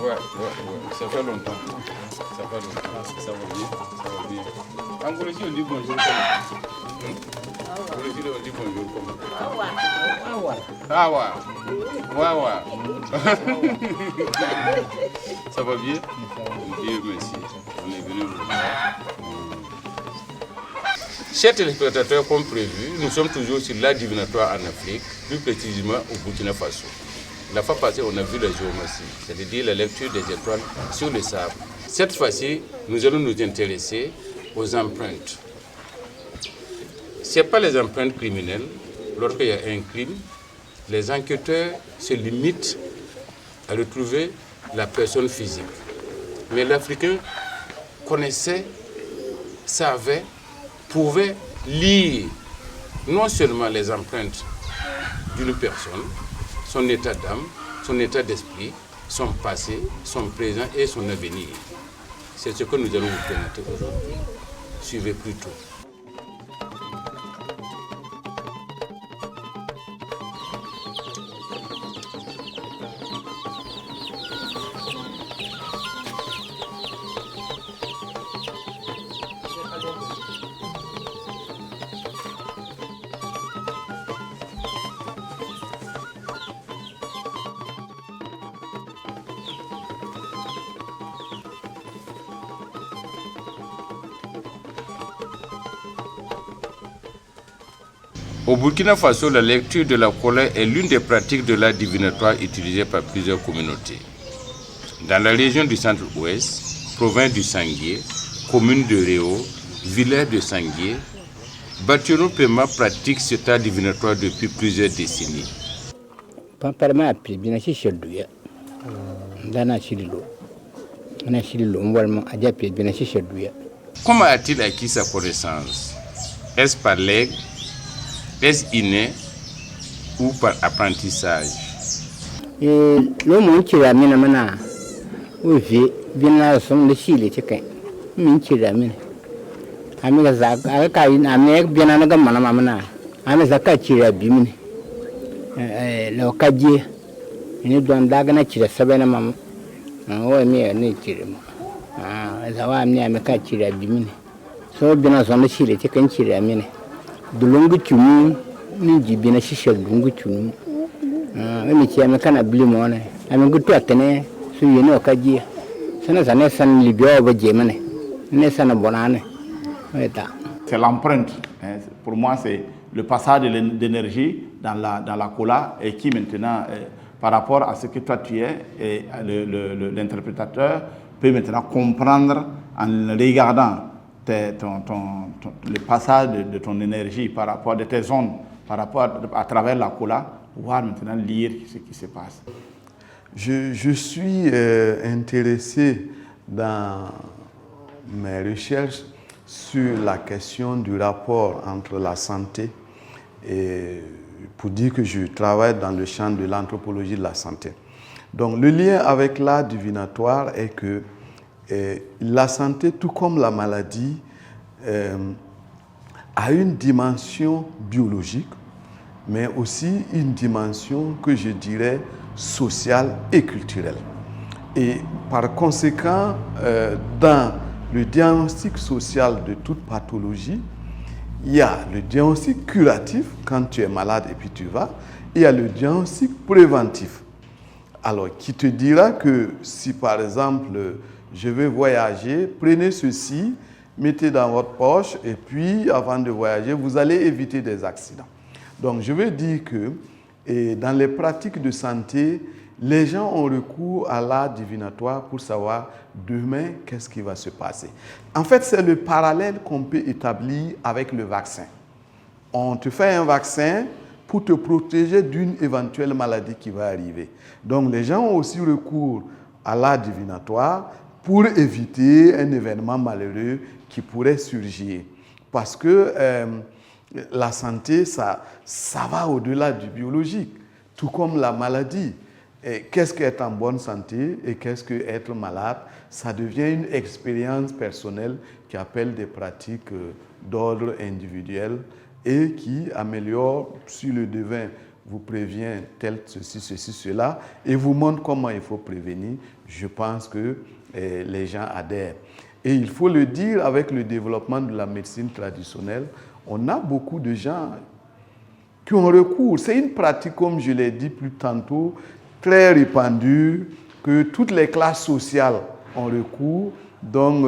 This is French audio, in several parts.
Ouais, ça fait longtemps. Ça va bien. En Goulosi, on dit bonjour comment? En Goulosi, on dit bonjour comment? Awa. Ça va bien? Dieu merci. On est venu vous voir. Chers téléspectateurs, comme prévu, nous sommes toujours sur l'art divinatoire en Afrique, plus précisément au Burkina Faso. La fois passée, on a vu la géomancie, c'est-à-dire la lecture des étoiles sur le sable. Cette fois-ci, nous allons nous intéresser aux empreintes. Ce n'est pas les empreintes criminelles. Lorsqu'il y a un crime, les enquêteurs se limitent à retrouver la personne physique. Mais l'Africain connaissait, savait, pouvait lire non seulement les empreintes d'une personne, son état d'âme, son état d'esprit, son passé, son présent et son avenir. C'est ce que nous allons vous présenter aujourd'hui. Suivez plutôt. Au Burkina Faso, la lecture de la couleur est l'une des pratiques de l'art divinatoire utilisée par plusieurs communautés. Dans la région du centre-ouest, province du Sanguier, commune de Réau, village de Sanguier, Batiano Pema pratique cet art divinatoire depuis plusieurs décennies. Comment a-t-il acquis sa connaissance? Est-ce par legs? Est-ce inné ou par apprentissage? Dulungu chunu ni jibina shisha dulungu chunu emi chama kana blimone ami gutu atene su yene okaji sana sana san libyo ba jemane ne sana bonane eta. C'est l'empreinte, hein. Pour moi c'est le passage d'énergie dans la cola et qui maintenant par rapport à ce que toi tu es et l'interprétateur peut maintenant comprendre en regardant le passage de ton énergie par rapport à tes ondes, par rapport à travers la cola, pouvoir maintenant lire ce qui se passe. Je suis intéressé dans mes recherches sur la question du rapport entre la santé et pour dire que je travaille dans le champ de l'anthropologie de la santé. Donc le lien avec l'art divinatoire est que la santé, tout comme la maladie, a une dimension biologique, mais aussi une dimension que je dirais sociale et culturelle. Et par conséquent, dans le diagnostic social de toute pathologie, il y a le diagnostic curatif quand tu es malade et puis tu vas, et il y a le diagnostic préventif. Alors, qui te dira que si par exemple, je veux voyager, prenez ceci, mettez dans votre poche et puis avant de voyager, vous allez éviter des accidents. Donc, je veux dire que dans les pratiques de santé, les gens ont recours à l'art divinatoire pour savoir demain qu'est-ce qui va se passer. En fait, c'est le parallèle qu'on peut établir avec le vaccin. On te fait un vaccin pour te protéger d'une éventuelle maladie qui va arriver. Donc, les gens ont aussi recours à l'art divinatoire pour éviter un événement malheureux qui pourrait surgir. Parce que la santé, ça va au-delà du biologique, tout comme la maladie. Qu'est-ce qu'être en bonne santé et qu'est-ce qu'être malade? Ça devient une expérience personnelle qui appelle des pratiques d'ordre individuel et qui améliore, si le devin vous prévient tel, ceci, cela, et vous montre comment il faut prévenir. Je pense que les gens adhèrent. Et il faut le dire, avec le développement de la médecine traditionnelle, on a beaucoup de gens qui ont recours. C'est une pratique, comme je l'ai dit plus tantôt, très répandue, que toutes les classes sociales ont recours, donc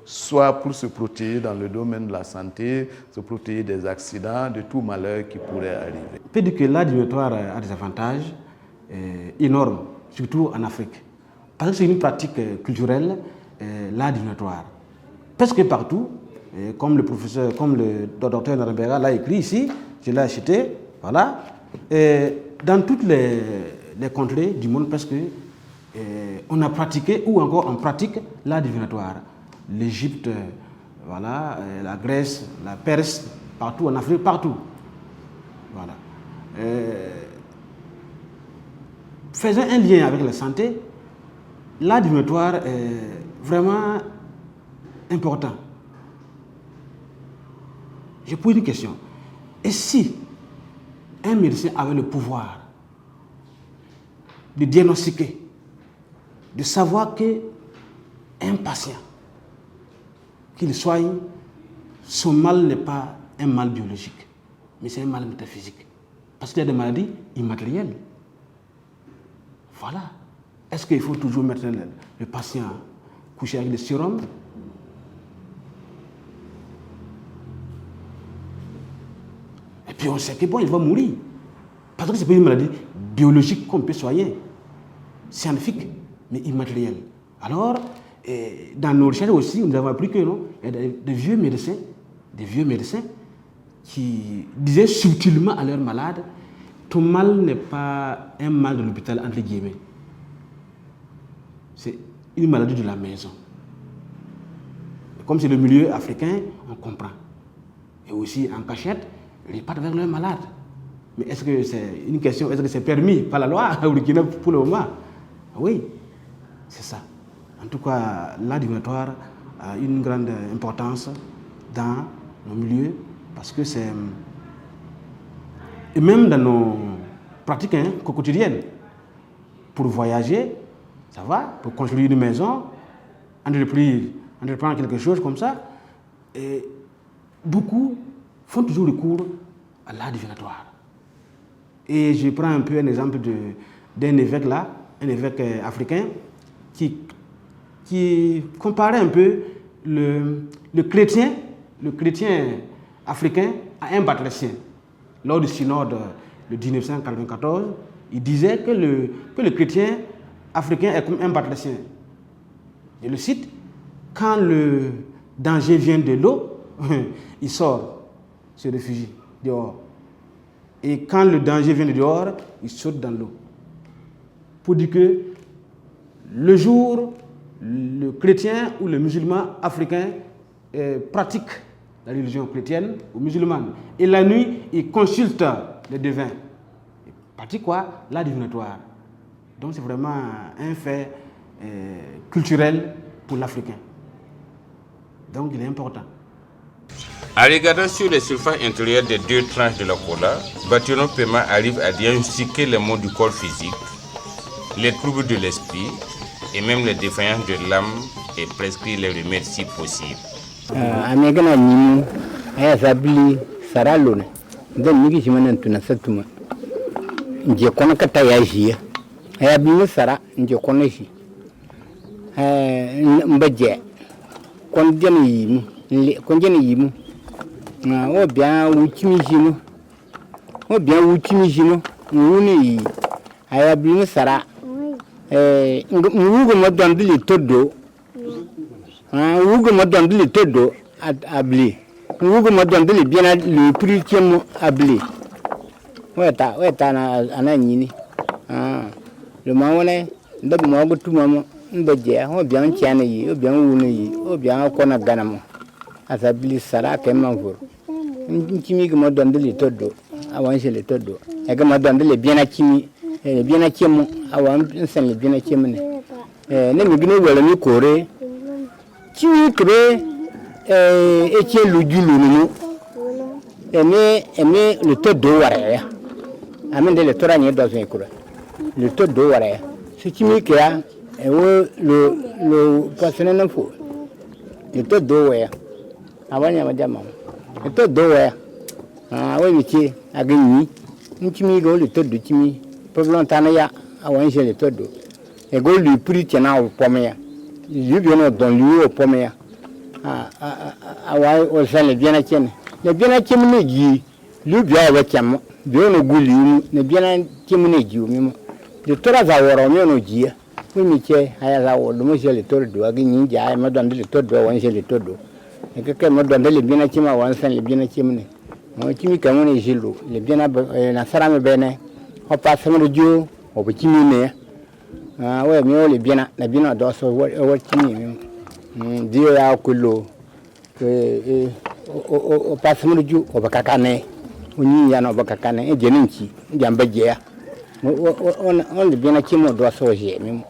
soit pour se protéger dans le domaine de la santé, se protéger des accidents, de tout malheur qui pourrait arriver. On peut dire que l'art divinatoire a des avantages énormes, surtout en Afrique. Parce que c'est une pratique culturelle, l'art divinatoire. Presque partout, comme le professeur, comme le docteur Narembera l'a écrit ici, je l'ai acheté, voilà. Dans toutes les contrées du monde, presque, on a pratiqué ou encore on pratique l'art divinatoire. L'Égypte, voilà, la Grèce, la Perse, partout en Afrique, partout. Voilà. Faisant un lien avec la santé, l'art divinatoire est vraiment important. Je pose une question. Et si un médecin avait le pouvoir de diagnostiquer, de savoir qu'un patient qu'il soigne, son mal n'est pas un mal biologique, mais c'est un mal métaphysique. Parce qu'il y a des maladies immatérielles. Voilà. Est-ce qu'il faut toujours mettre le patient couché avec des sérums? Et puis on sait que bon, il va mourir. Parce que c'est pas une maladie biologique qu'on peut soigner, scientifique, mais immatérielle. Alors, dans nos recherches aussi, nous avons appris que non, il y a des vieux médecins qui disaient subtilement à leurs malades, ton mal n'est pas un mal de l'hôpital, entre guillemets. C'est une maladie de la maison. Comme c'est le milieu africain, on comprend. Et aussi en cachette, ils partent avec leurs malades. Mais est-ce que c'est une question, est-ce que c'est permis par la loi au Burkina pour le moment? Oui, c'est ça. En tout cas, l'art divinatoire a une grande importance dans nos milieux parce que c'est... Et même dans nos pratiques quotidiennes. Pour voyager, ça va. Pour construire une maison, entreprendre quelque chose comme ça. Et beaucoup font toujours recours à l'art divinatoire. Et je prends un peu un exemple d'un évêque là, un évêque africain, qui comparait un peu le chrétien africain à un batracien. Lors du synode de 1994, il disait que le chrétien africain est comme un batracien. Je le cite, quand le danger vient de l'eau, il sort, se réfugie dehors. Et quand le danger vient de dehors, il saute dans l'eau. Pour dire que le jour, le chrétien ou le musulman africain pratique la religion chrétienne ou musulmane. Et la nuit, il consulte les devins. Il pratique quoi? L'art divinatoire. Donc c'est vraiment un fait culturel pour l'Africain. Donc il est important. En regardant sur les surfaces intérieures des deux tranches de la cola, Batiano Pema arrive à diagnostiquer les maux du corps physique, les troubles de l'esprit et même les défaillances de l'âme et prescrit les remèdes si possible. Amegana nimu aya sabili saralone dan migi simana tuna satuma je kona kata ya jiya ya bi sara nje kono shi mbaje kon jeni yimu kon jeni yimu na o bia wuchimi jinu o bia wuchimi jinu wuni aya bi sara ngugo modon dili todo ngugo modon dili todo abli ngugo modon dili biena le prix tiemo abli weta na ananyini le mawone ndab mo go tumamo mbaje ho bian tiane yi o bian wunu yi o bian ko na ganamo asabli sara ke manfur nchimi go modon dili todo awan shele todo e go modon dili biena chimi biena chemu awan nsan le biena chemne ne mi gine wala mi kore chimi kre eche lujulu nu eme le todo wara amende le tora ni do zin kura le todo wara si chimi kya wo lo pasene na fo le todo waya abanya majama le todo waya we mi chi agni nchimi go le todo chimi problem tanaya awan je le todo e go lui prix tiena au pomea yubi no don lui au pomea awa o sale biena chene le biena chemne gi lui bia wa chamo bio no guli ne biena chemne gi mi le tora za woro mi no gi we mi che aya za wo mo je le todo agi ninja ay ma don le todo wan je le todo e ke mo don le biena chema wan san le biena chemne mo chimi kamone jilu le biena na sarame bene o pasamo jo o chimi ne we mi o le biena na biena do so wo chimi mi dio ya kulo o pasamo jo o bakakane onyi ya no bakakane e jeninchi njamba je ya on le biena chimo do so je mi.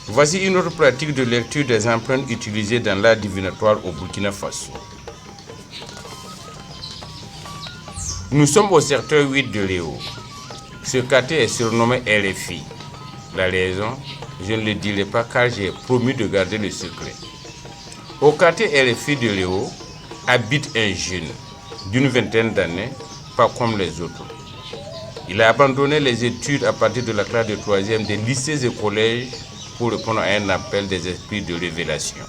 Voici une autre pratique de lecture des empreintes utilisées dans l'art divinatoire au Burkina Faso. Nous sommes au secteur 8 de Léo. Ce quartier est surnommé RFI. La raison, je ne le dirai pas car j'ai promis de garder le secret. Au quartier RFI de Léo habite un jeune d'une vingtaine d'années, pas comme les autres. Il a abandonné les études à partir de la classe de 3e des lycées et collèges pour répondre à un appel des esprits de révélation.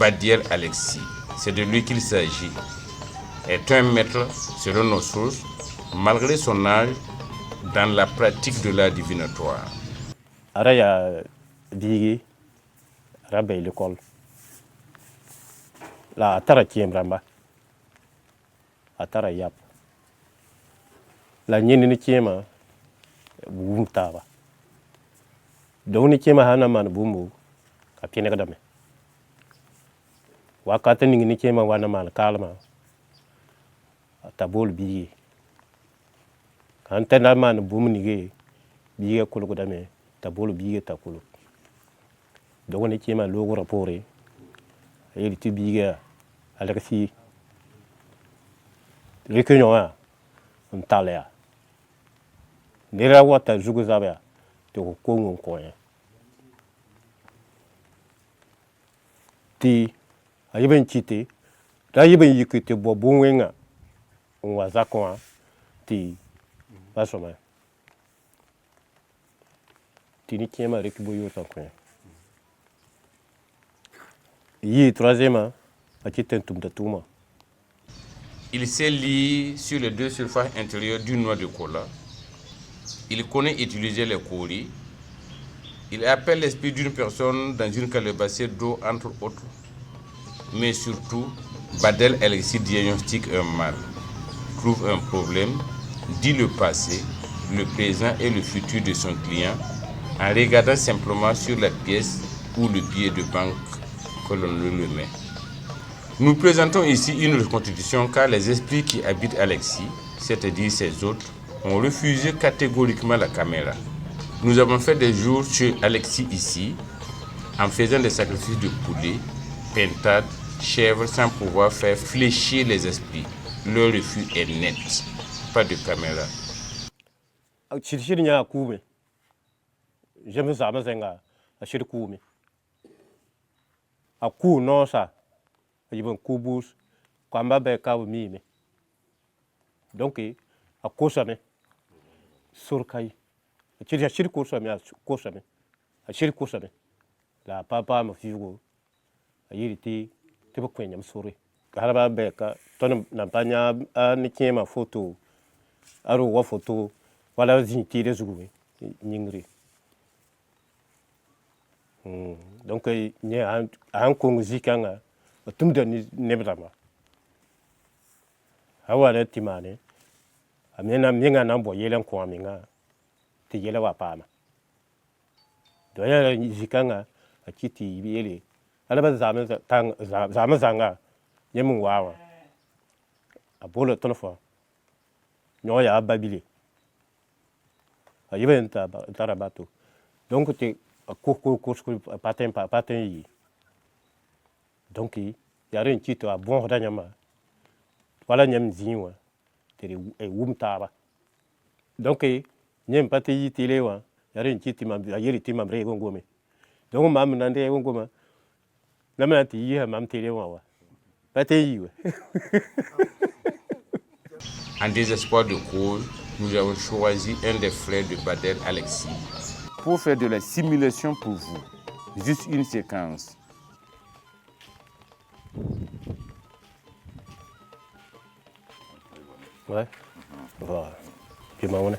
Badiel Alexis, c'est de lui qu'il s'agit, est un maître, selon nos sources, malgré son âge, dans la pratique de l'art divinatoire. Araya digi, rabé l'école. La atara tiembramba, atara yap. La nyini tiema, bumtava. Doni chema hana man bumu kapine kadame wakati ni chema wana man kalma tabol biye kante na man bumu nige biye kulu kadame tabol biye takulu doni chema logo rapore ayeli tu biye alexi rekenyoa ntalea nera wata juguzabya to kongo koye ti ayiben chite da yiben yikite bo bonwenga on zakwa ti basoma ti ni kema rekibo yo takwe yi troisième a chite tumda tuma. Il sait lire sur les deux surfaces intérieures du noix de cola. Il connaît utiliser les coris. Il appelle l'esprit d'une personne dans une calebasse d'eau, entre autres. Mais surtout, Badel Alexis diagnostique un mal, trouve un problème, dit le passé, le présent et le futur de son client en regardant simplement sur la pièce ou le billet de banque que l'on le met. Nous présentons ici une reconstitution car les esprits qui habitent Alexis, c'est-à-dire ses hôtes, ont refusé catégoriquement la caméra. Nous avons fait des jours chez Alexis ici, en faisant des sacrifices de poulet, pintades, chèvre sans pouvoir faire fléchir les esprits. Le refus est net. Pas de caméra. Chirchir nya kume. J'aime ça, mais c'est un chir kume. A ku non ça. Il y a un kubus. Quand ma belle cave mime. Donc, a kosame. Surkai. Chir kosame, a kosame. A chir kosame. La papa me figo. A yiriti, tu peux qu'on y souris. Caraba beka, ton nampanya a nikema photo. Aro wa photo. Voilà, zinti les jouets. Ningri. Donc, il y a un congzikanga. Tout de nebrama. Awale timane. Amena minga nambo yelan kwa minga. Ti yela wapama. Doya zikanga a kiti yele. Alaba zama zanga. Yemun wawa. A bolo tonfo. Noya babili. A yeben tarabato. Donc tu a cours patin yi. Donc il y a un titre à bon rodanyama. Voilà nyam zinwa. Tere e wumtaba. Donc nyem pati tilewa. Il y a un titre mam yeri timam re gongome. Donc mam nande gongoma. Namati yi mam tilewa. Pati yi. En désespoir de cause, nous avons choisi un des frères de Badel, Alexis, pour faire de la simulation pour vous. Juste une séquence. Ouais. Voilà. Tu m'as donné.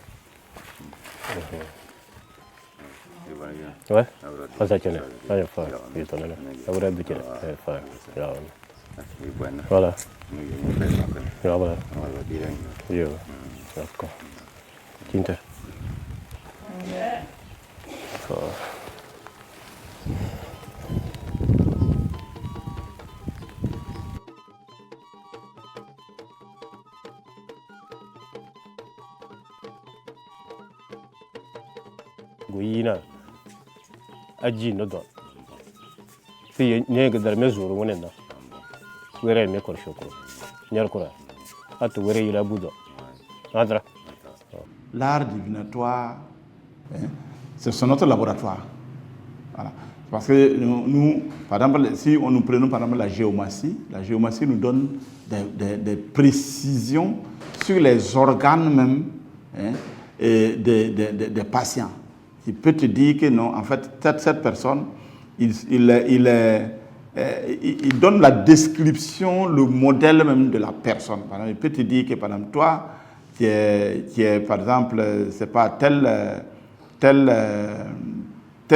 Ouais. Pas ça tiens. Allez, faire. Il t'en a. Ça va être bien. Faire. Voilà. Voilà. Yo. D'accord. Quinte. Guina aji no do fi nyega dar mezuru wonena were me kor shoko nyar kora atu were ila budo adra. L'art divinatoire, c'est notre laboratoire. Voilà. Parce que nous, par exemple, si nous prenons par exemple la géomancie nous donne des précisions sur les organes même des patients. Il peut te dire que non, en fait, cette personne, il donne la description, le modèle même de la personne. Par exemple, il peut te dire que, par exemple, toi, qui est par exemple, c'est pas tel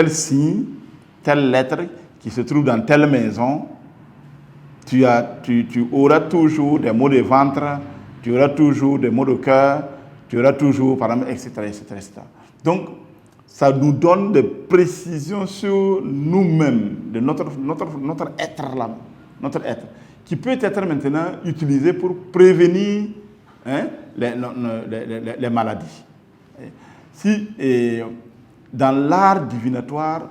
signe, telle lettre qui se trouve dans telle maison, tu auras toujours des maux de ventre, tu auras toujours des maux de cœur, tu auras toujours, par exemple, etc., etc., etc. Donc, ça nous donne des précisions sur nous-mêmes, de notre être là, notre être, qui peut être maintenant utilisé pour prévenir les maladies. Si dans l'art divinatoire,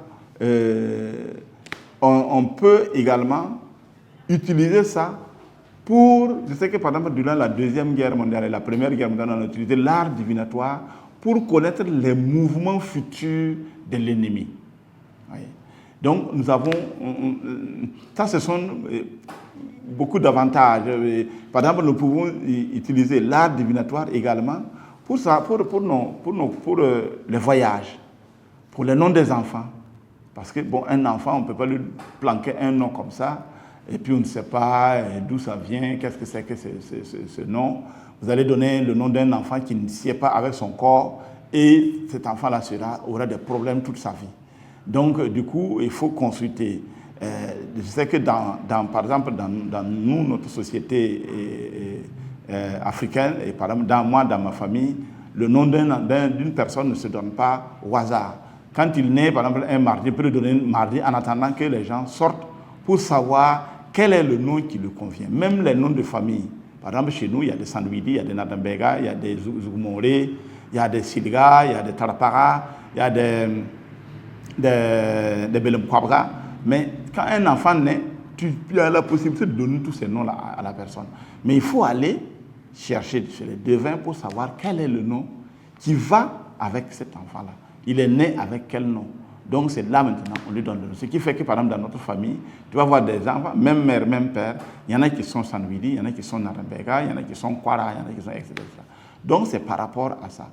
on peut également utiliser ça pour, je sais que par exemple durant la Deuxième Guerre mondiale et la Première Guerre mondiale, on a utilisé l'art divinatoire pour connaître les mouvements futurs de l'ennemi. Oui. Donc nous avons, ça ce sont beaucoup d'avantages. Par exemple, nous pouvons utiliser l'art divinatoire également pour les voyages, pour les noms des enfants. Parce que bon, un enfant, on ne peut pas lui planquer un nom comme ça, et puis on ne sait pas d'où ça vient, qu'est-ce que c'est que ce nom. Vous allez donner le nom d'un enfant qui ne sied pas avec son corps, et cet enfant-là aura des problèmes toute sa vie. Donc, du coup, il faut consulter. Je sais que par exemple, dans notre société africaine, et par exemple, dans ma famille, le nom d'une personne ne se donne pas au hasard. Quand il naît, par exemple, un mardi, il peut lui donner un mardi en attendant que les gens sortent pour savoir quel est le nom qui lui convient. Même les noms de famille. Par exemple, chez nous, il y a des Sandwidi, il y a des Nadambega, il y a des Zugumore, il y a des Silga, il y a des Tarapara, il y a des Belemkwabra. Mais quand un enfant naît, tu as la possibilité de donner tous ces noms-là à la personne. Mais il faut aller chercher chez les devins pour savoir quel est le nom qui va avec cet enfant-là. Il est né avec quel nom? Donc c'est là maintenant on lui donne le nom. Ce qui fait que par exemple dans notre famille, tu vas voir des enfants, même mère, même père, il y en a qui sont Sanwili, il y en a qui sont Narembega, il y en a qui sont Kwara, il y en a qui sont etc. Donc c'est par rapport à ça.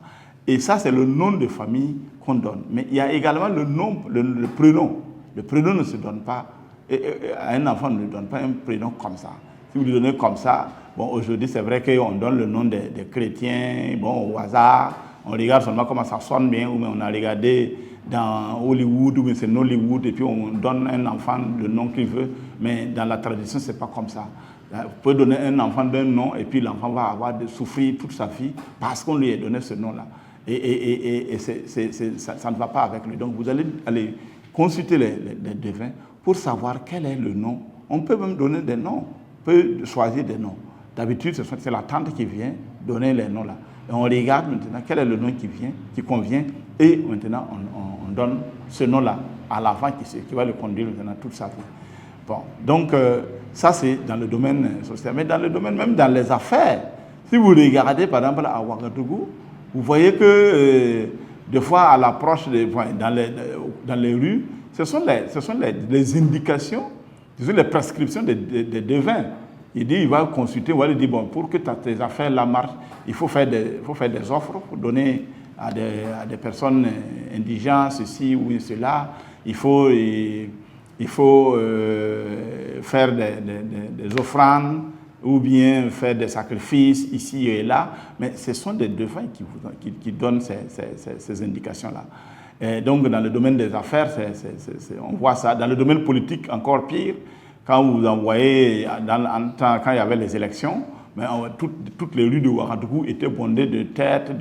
Et ça c'est le nom de famille qu'on donne. Mais il y a également le nom, le prénom. Le prénom ne se donne pas, à un enfant ne donne pas un prénom comme ça. Si vous lui donnez comme ça, bon aujourd'hui c'est vrai qu'on donne le nom des chrétiens, bon au hasard, on regarde seulement comment ça sonne bien, ou on a regardé dans Hollywood, ou c'est Nollywood, et puis on donne un enfant le nom qu'il veut, mais dans la tradition, c'est pas comme ça. Vous pouvez donner un enfant d'un nom, et puis l'enfant va avoir de souffrir toute sa vie parce qu'on lui a donné ce nom-là. Et ça ne va pas avec lui. Donc vous allez aller consulter les devins pour savoir quel est le nom. On peut même donner des noms, on peut choisir des noms. D'habitude, c'est la tante qui vient donner les noms là. Et on regarde maintenant quel est le nom qui convient, et maintenant on donne ce nom-là à l'enfant qui va le conduire maintenant toute sa vie. Bon, donc ça c'est dans le domaine social, mais dans le domaine même dans les affaires. Si vous regardez par exemple à Ouagadougou, vous voyez que des fois à l'approche dans les rues, ce sont les indications, ce sont les prescriptions des devins. Il va consulter, il va lui dire, bon, pour que tes affaires là marchent, il faut faire des offres pour donner à des personnes indigentes, ceci ou cela. Il faut faire des offrandes ou bien faire des sacrifices ici et là. Mais ce sont des devins qui donnent ces indications-là. Et donc, dans le domaine des affaires, on voit ça. Dans le domaine politique, encore pire. Quand vous envoyez, quand il y avait les élections, mais toutes les rues de Ouagadougou étaient bondées de têtes,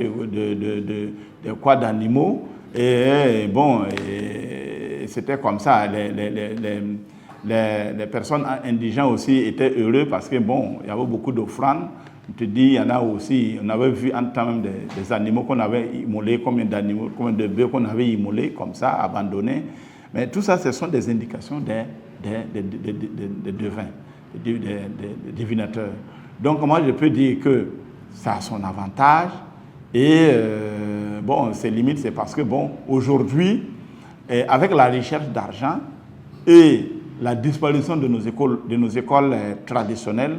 d'animaux. Et bon, c'était comme ça. Les personnes indigènes aussi étaient heureux parce que bon, il y avait beaucoup d'offrandes. Je te dis, il y en a aussi, on avait vu en temps même des animaux qu'on avait immolés, combien de bœufs qu'on avait immolés, comme ça, abandonnés. Mais tout ça, ce sont des indications des devins, des divinateurs. Donc moi je peux dire que ça a son avantage et bon, ses limites, c'est parce que bon, aujourd'hui, avec la recherche d'argent et la disparition de nos écoles traditionnelles,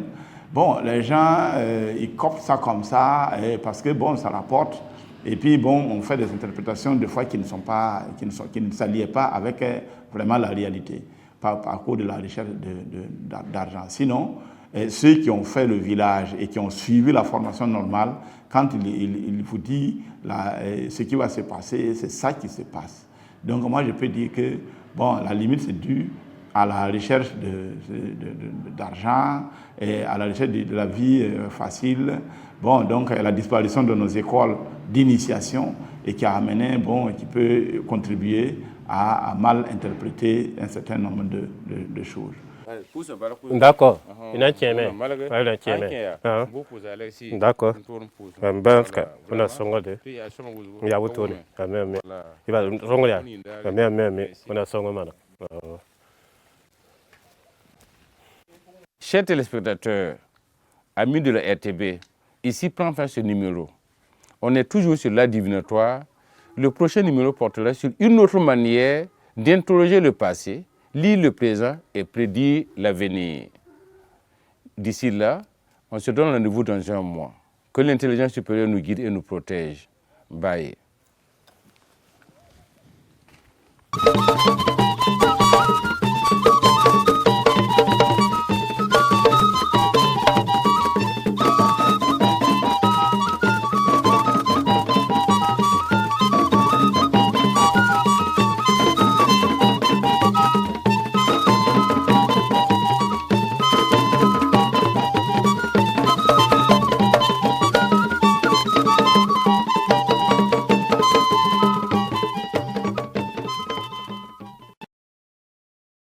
bon, les gens ils copent ça comme ça parce que bon, ça rapporte. Et puis bon, on fait des interprétations des fois qui ne s'allient pas avec vraiment la réalité. Par cause de la recherche d'argent. Sinon, ceux qui ont fait le village et qui ont suivi la formation normale, quand il vous dit ce qui va se passer, c'est ça qui se passe. Donc moi, je peux dire que bon, la limite, c'est dû à la recherche d'argent et à la recherche de la vie facile. Bon, donc la disparition de nos écoles d'initiation et qui a amené, bon, et qui peut contribuer à mal interpréter un certain nombre de choses. D'accord. D'accord. On a son de. Il y a autre. Il va on a son. Chers téléspectateurs, amis de la RTB, ici prend fin ce numéro. On est toujours sur l'art divinatoire. Le prochain numéro portera sur une autre manière d'interroger le passé, lire le présent et prédire l'avenir. D'ici là, on se donne rendez-vous dans un mois. Que l'intelligence supérieure nous guide et nous protège. Bye.